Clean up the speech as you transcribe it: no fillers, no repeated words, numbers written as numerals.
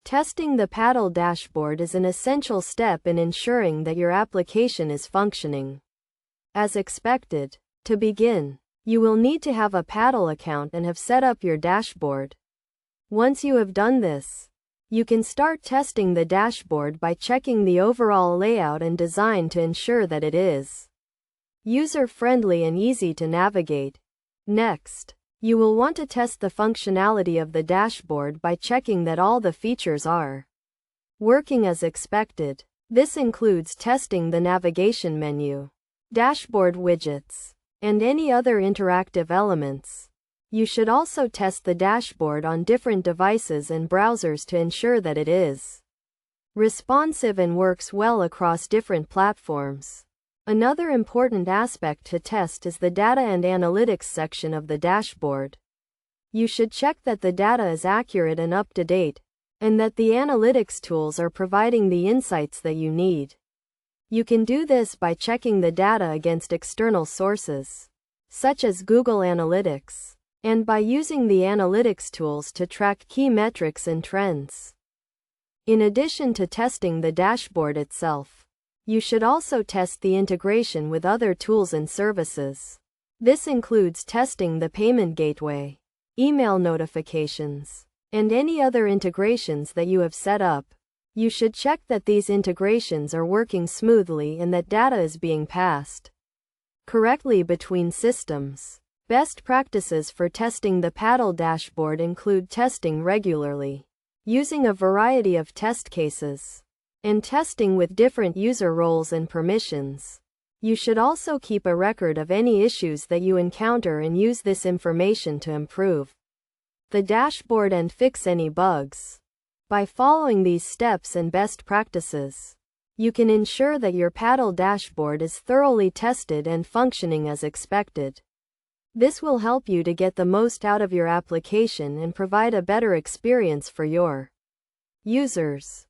Testing the paddle dashboard is an essential step in ensuring that your application is functioning as expected. To begin, you will need to have a paddle account and have set up your dashboard. Once you have done this, you can start testing the dashboard by checking the overall layout and design to ensure that it is user-friendly and easy to navigate. Next, you will want to test the functionality of the dashboard by checking that all the features are working as expected. This includes testing the navigation menu, dashboard widgets, and any other interactive elements. You should also test the dashboard on different devices and browsers to ensure that it is responsive and works well across different platforms. Another important aspect to test is the data and analytics section of the dashboard. You should check that the data is accurate and up to date, and that the analytics tools are providing the insights that you need. You can do this by checking the data against external sources, such as Google Analytics, and by using the analytics tools to track key metrics and trends. In addition to testing the dashboard itself, you should also test the integration with other tools and services. This includes testing the payment gateway, email notifications, and any other integrations that you have set up. You should check that these integrations are working smoothly and that data is being passed correctly between systems. Best practices for testing the paddle dashboard include testing regularly, using a variety of test cases, and testing with different user roles and permissions. You should also keep a record of any issues that you encounter and use this information to improve the dashboard and fix any bugs. By following these steps and best practices, you can ensure that your paddle dashboard is thoroughly tested and functioning as expected. This will help you to get the most out of your application and provide a better experience for your users.